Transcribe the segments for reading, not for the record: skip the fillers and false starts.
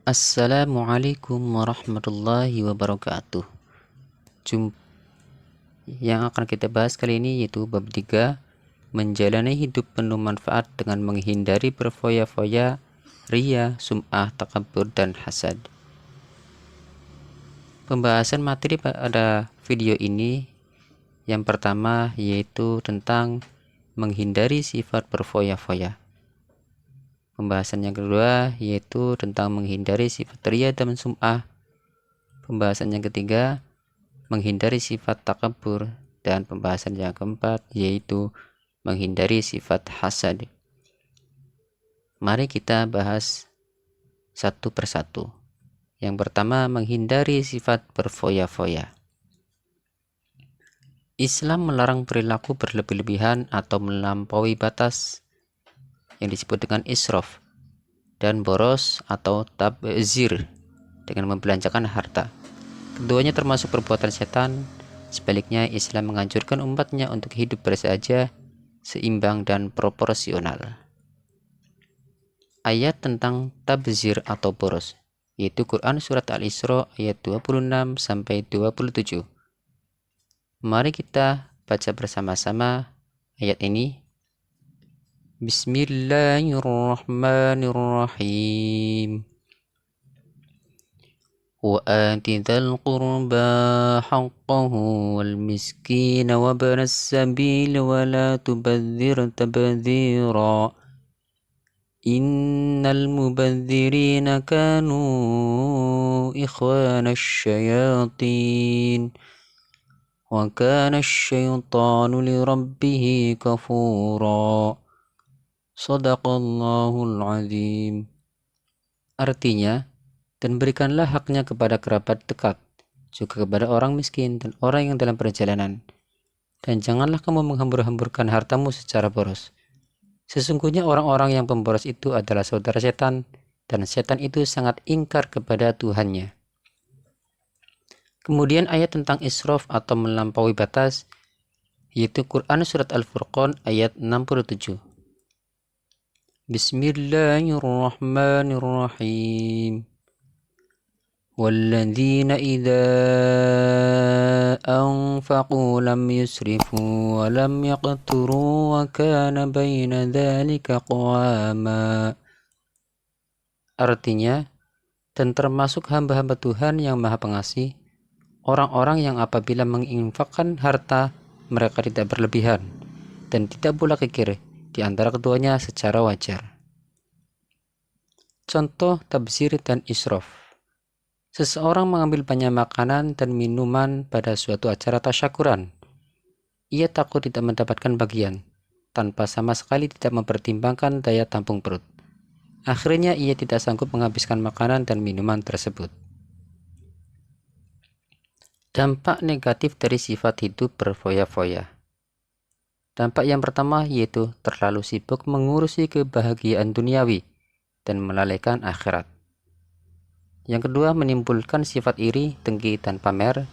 Assalamualaikum warahmatullahi wabarakatuh. Yang akan kita bahas kali ini yaitu bab 3, menjalani hidup penuh manfaat dengan menghindari berfoya-foya, ria, sum'ah, takabur, dan hasad. Pembahasan materi pada video ini yang pertama yaitu tentang menghindari sifat berfoya-foya. Pembahasan yang kedua yaitu tentang menghindari sifat ria dan sum'ah. Pembahasan yang ketiga menghindari sifat takabur, dan pembahasan yang keempat yaitu menghindari sifat hasad. Mari kita bahas satu persatu. Yang pertama, menghindari sifat berfoya-foya. Islam melarang perilaku berlebih-lebihan atau melampaui batas yang disebut dengan israf dan boros atau tabzir dengan membelanjakan harta. Keduanya termasuk perbuatan setan. Sebaliknya, Islam menganjurkan umatnya untuk hidup bersahaja, seimbang, dan proporsional. Ayat tentang tabzir atau boros, yaitu Quran Surat Al-Isra ayat 26-27. Mari kita baca bersama-sama ayat ini. Bismillahirrahmanirrahim. وآت ذا القربى حقه والمسكين وابن السبيل ولا تبذر تبذيرا إن المبذرين كانوا إخوان الشياطين وكان الشيطان لربه كفورا صدق الله العظيم. Artinya, dan berikanlah haknya kepada kerabat dekat, juga kepada orang miskin dan orang yang dalam perjalanan. Dan janganlah kamu menghambur-hamburkan hartamu secara boros. Sesungguhnya orang-orang yang pemboros itu adalah saudara setan, dan setan itu sangat ingkar kepada Tuhannya. Kemudian ayat tentang israf atau melampaui batas, yaitu Quran Surat Al-Furqan ayat 67. Bismillahirrahmanirrahim. والذين إذا أنفقوا لم يسرفوا ولم يقتروا وكان بين ذلك قواما. Artinya, dan termasuk hamba-hamba Tuhan yang Maha Pengasih, orang-orang yang apabila menginfakkan harta, mereka tidak berlebihan dan tidak pula kikir di antara keduanya secara wajar. Contoh tabzir dan israf. Seseorang mengambil banyak makanan dan minuman pada suatu acara tasyakuran. Ia takut tidak mendapatkan bagian, tanpa sama sekali tidak mempertimbangkan daya tampung perut. Akhirnya ia tidak sanggup menghabiskan makanan dan minuman tersebut. Dampak negatif dari sifat hidup berfoya-foya. Dampak yang pertama yaitu terlalu sibuk mengurusi kebahagiaan duniawi dan melalaikan akhirat. Yang kedua, menimbulkan sifat iri, dengki, dan pamer.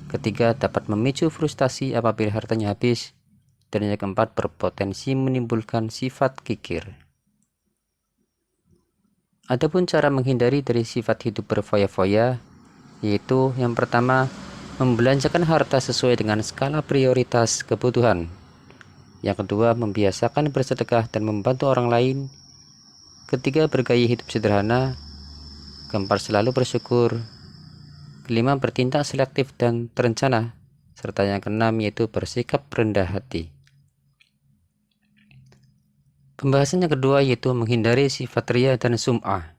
Ketiga, dapat memicu frustasi apabila hartanya habis. Dan yang keempat, berpotensi menimbulkan sifat kikir. Adapun cara menghindari dari sifat hidup berfoya-foya, yaitu yang pertama, membelanjakan harta sesuai dengan skala prioritas kebutuhan. Yang kedua, membiasakan bersedekah dan membantu orang lain. Ketiga, bergaya hidup sederhana. Keempat, selalu bersyukur. Kelima, bertindak selektif dan terencana. Serta yang keenam yaitu bersikap rendah hati. Pembahasan yang kedua yaitu menghindari sifat ria dan sum'ah.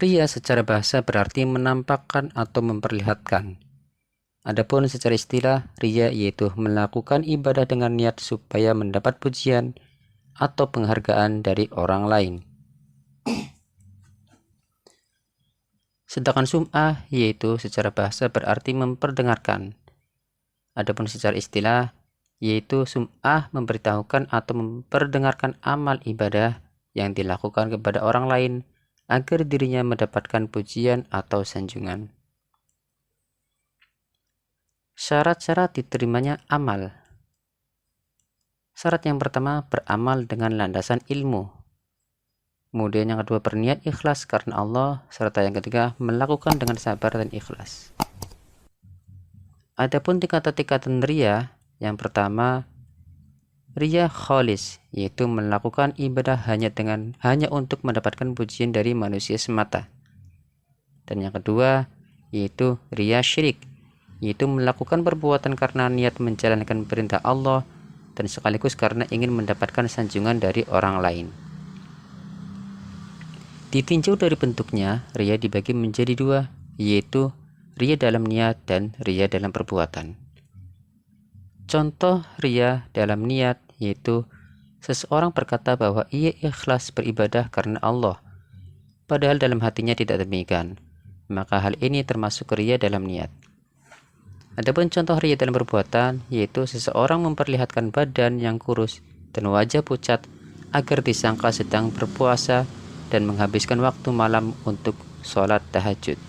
Ria secara bahasa berarti menampakkan atau memperlihatkan. Adapun secara istilah, ria yaitu melakukan ibadah dengan niat supaya mendapat pujian atau penghargaan dari orang lain. Sedangkan sum'ah yaitu secara bahasa berarti memperdengarkan. Adapun secara istilah yaitu sum'ah memberitahukan atau memperdengarkan amal ibadah yang dilakukan kepada orang lain agar dirinya mendapatkan pujian atau sanjungan. Syarat-syarat diterimanya amal. Syarat yang pertama, beramal dengan landasan ilmu. Kemudian yang kedua, berniat ikhlas karena Allah. Serta yang ketiga, melakukan dengan sabar dan ikhlas. Adapun tingkatan-tingkatan riya, yang pertama, riya khalis, yaitu melakukan ibadah hanya untuk mendapatkan pujian dari manusia semata. Dan yang kedua, yaitu riya syirik, yaitu melakukan perbuatan karena niat menjalankan perintah Allah dan sekaligus karena ingin mendapatkan sanjungan dari orang lain. Ditinjau dari bentuknya, riya dibagi menjadi dua, yaitu riya dalam niat dan riya dalam perbuatan. Contoh riya dalam niat yaitu seseorang berkata bahwa ia ikhlas beribadah karena Allah, padahal dalam hatinya tidak demikian. Maka hal ini termasuk riya dalam niat. Adapun contoh riya dalam perbuatan yaitu seseorang memperlihatkan badan yang kurus dan wajah pucat agar disangka sedang berpuasa dan menghabiskan waktu malam untuk sholat tahajud,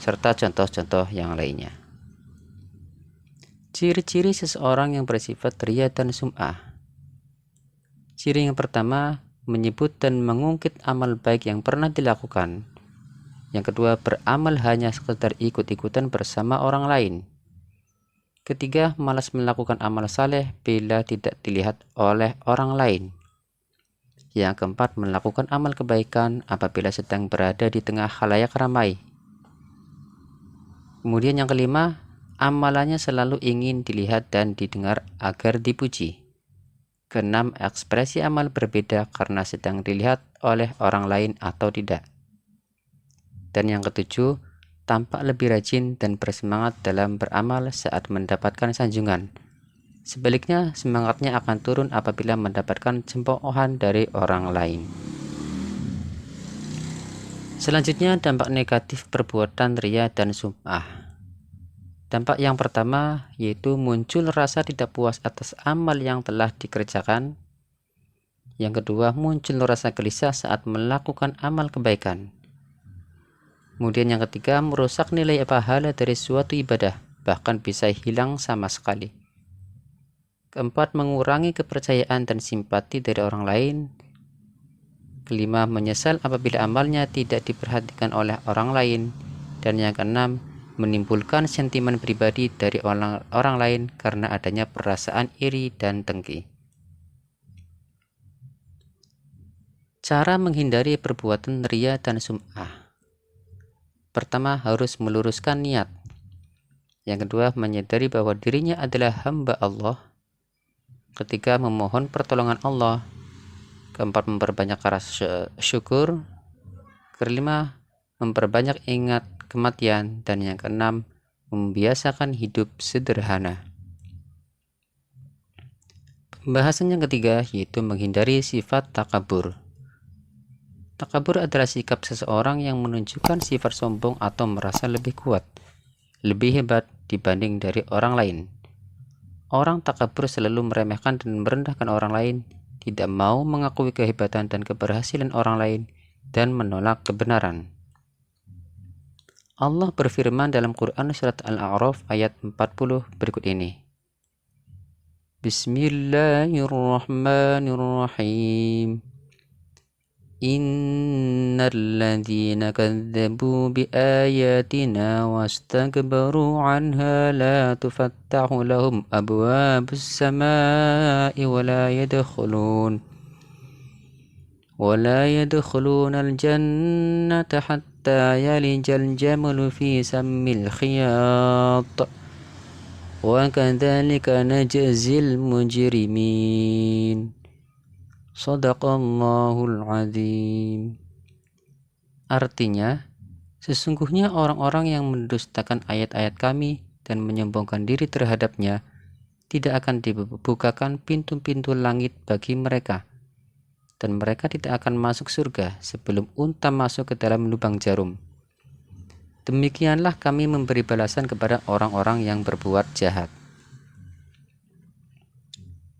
serta contoh-contoh yang lainnya. Ciri-ciri seseorang yang bersifat riya dan sum'ah. Ciri yang pertama, menyebut dan mengungkit amal baik yang pernah dilakukan. Yang kedua, beramal hanya sekedar ikut-ikutan bersama orang lain. Ketiga, malas melakukan amal saleh bila tidak dilihat oleh orang lain. Yang keempat, melakukan amal kebaikan apabila sedang berada di tengah khalayak ramai. Kemudian yang kelima, amalannya selalu ingin dilihat dan didengar agar dipuji. Keenam, ekspresi amal berbeda karena sedang dilihat oleh orang lain atau tidak. Dan yang ketujuh, tampak lebih rajin dan bersemangat dalam beramal saat mendapatkan sanjungan. Sebaliknya, semangatnya akan turun apabila mendapatkan cemoohan dari orang lain. Selanjutnya, dampak negatif perbuatan riya dan sum'ah. Dampak yang pertama yaitu muncul rasa tidak puas atas amal yang telah dikerjakan. Yang kedua, muncul rasa gelisah saat melakukan amal kebaikan. Kemudian yang ketiga, merusak nilai pahala dari suatu ibadah, bahkan bisa hilang sama sekali. Keempat, mengurangi kepercayaan dan simpati dari orang lain. Kelima, menyesal apabila amalnya tidak diperhatikan oleh orang lain. Dan yang keenam, menimbulkan sentimen pribadi dari orang lain karena adanya perasaan iri dan dengki. Cara menghindari perbuatan riya dan sum'ah. Pertama, harus meluruskan niat. Yang kedua, menyadari bahwa dirinya adalah hamba Allah. Ketiga, memohon pertolongan Allah. Keempat, memperbanyak rasa syukur. Kelima, memperbanyak ingat kematian. Dan yang keenam, membiasakan hidup sederhana. Pembahasan yang ketiga yaitu menghindari sifat takabur. Takabur adalah sikap seseorang yang menunjukkan sifat sombong atau merasa lebih kuat, lebih hebat dibanding dari orang lain. Orang takabur selalu meremehkan dan merendahkan orang lain, tidak mau mengakui kehebatan dan keberhasilan orang lain, dan menolak kebenaran. Allah berfirman dalam Quran surat Al-A'raf ayat 40 berikut ini. Bismillahirrahmanirrahim. Innal ladzina kadzdzabu biayatina wastakbaru 'anha la tufattahu lahum abwabus samaa'i wala yadkhulunal jannata hatta yalijal jamalu fi sammil khiyat wa kadzalika najzil mujrimin. Shadaqallahul azim. Artinya, sesungguhnya orang-orang yang mendustakan ayat-ayat kami dan menyombongkan diri terhadapnya tidak akan dibukakan pintu-pintu langit bagi mereka, dan mereka tidak akan masuk surga sebelum unta masuk ke dalam lubang jarum. Demikianlah kami memberi balasan kepada orang-orang yang berbuat jahat.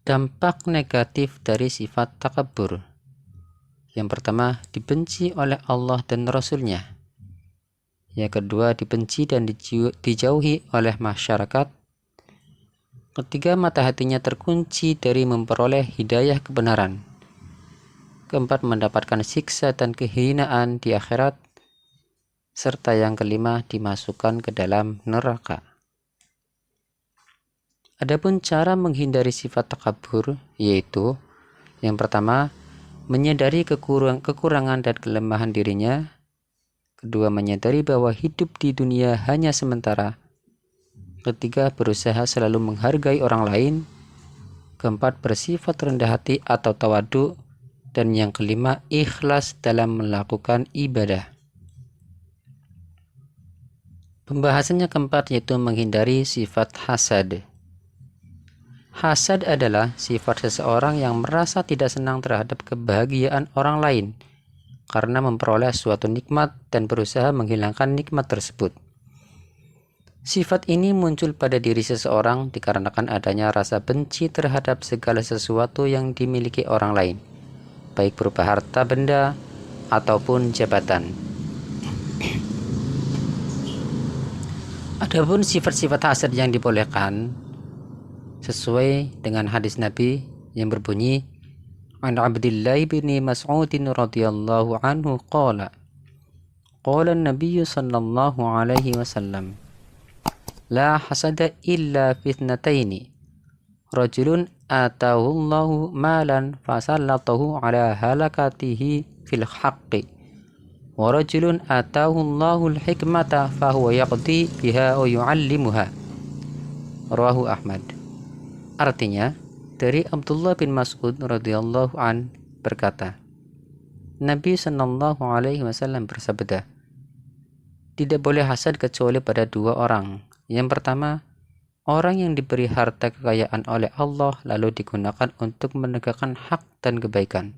Dampak negatif dari sifat takabur. Yang pertama, dibenci oleh Allah dan Rasul-Nya. Yang kedua, dibenci dan dijauhi oleh masyarakat. Ketiga, mata hatinya terkunci dari memperoleh hidayah kebenaran. Keempat, mendapatkan siksa dan kehinaan di akhirat. Serta yang kelima, dimasukkan ke dalam neraka. Adapun cara menghindari sifat takabur, yaitu yang pertama, menyadari kekurangan dan kelemahan dirinya. Kedua, menyadari bahwa hidup di dunia hanya sementara. Ketiga, berusaha selalu menghargai orang lain. Keempat, bersifat rendah hati atau tawadu. Dan yang kelima, ikhlas dalam melakukan ibadah. Pembahasannya keempat yaitu menghindari sifat hasad. Hasad adalah sifat seseorang yang merasa tidak senang terhadap kebahagiaan orang lain karena memperoleh suatu nikmat dan berusaha menghilangkan nikmat tersebut. Sifat ini muncul pada diri seseorang dikarenakan adanya rasa benci terhadap segala sesuatu yang dimiliki orang lain, baik berupa harta benda ataupun jabatan. Adapun sifat-sifat hasad yang dibolehkan sesuai dengan hadis Nabi yang berbunyi, An Abdillah bin Mas'ud radhiyallahu anhu qala an-nabiy sallallahu alaihi wasallam la hasada illa fitnataini rajulun atahu Allahu malan fasallatahu ala halakatihi fil haqqi wa rajulun atahu Allahu al-hikmata fahuwa yaqdi biha wa yu'allimuha. Rawahu Ahmad. Artinya, dari Abdullah bin Mas'ud radhiyallahu an berkata, Nabi sallallahu alaihi wasallam bersabda, tidak boleh hasad kecuali pada dua orang. Yang pertama, orang yang diberi harta kekayaan oleh Allah lalu digunakan untuk menegakkan hak dan kebaikan.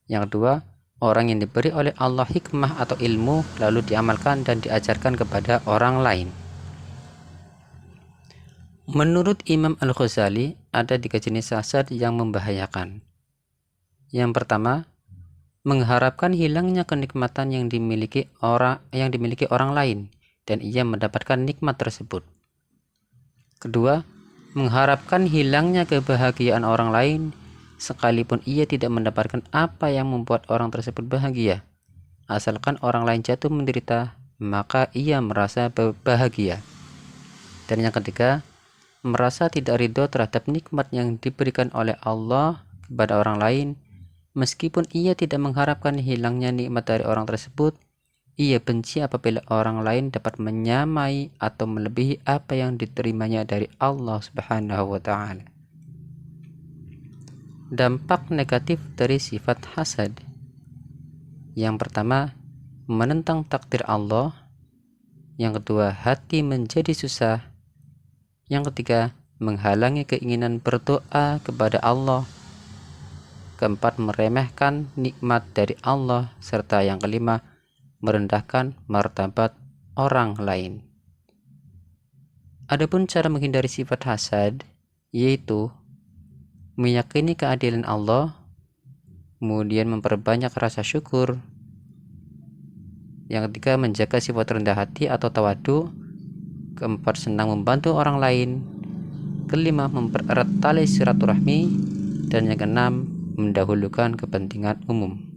Yang kedua, orang yang diberi oleh Allah hikmah atau ilmu lalu diamalkan dan diajarkan kepada orang lain. Menurut Imam Al-Ghazali, ada 3 jenis hasad yang membahayakan. Yang pertama, mengharapkan hilangnya kenikmatan yang dimiliki orang lain dan ia mendapatkan nikmat tersebut. Kedua, mengharapkan hilangnya kebahagiaan orang lain sekalipun ia tidak mendapatkan apa yang membuat orang tersebut bahagia. Asalkan orang lain jatuh menderita, maka ia merasa bahagia. Dan yang ketiga, merasa tidak ridho terhadap nikmat yang diberikan oleh Allah kepada orang lain, meskipun ia tidak mengharapkan hilangnya nikmat dari orang tersebut. Ia benci apabila orang lain dapat menyamai atau melebihi apa yang diterimanya dari Allah Subhanahu wa ta'ala. Dampak negatif dari sifat hasad. Yang pertama, menentang takdir Allah. Yang kedua, hati menjadi susah. Yang ketiga, menghalangi keinginan berdoa kepada Allah. Keempat, meremehkan nikmat dari Allah. Serta yang kelima, merendahkan martabat orang lain. Adapun cara menghindari sifat hasad, yaitu meyakini keadilan Allah, kemudian memperbanyak rasa syukur. Yang ketiga, menjaga sifat rendah hati atau tawadu. Keempat, senang membantu orang lain. Kelima, mempererat tali silaturahmi. Dan yang keenam, mendahulukan kepentingan umum.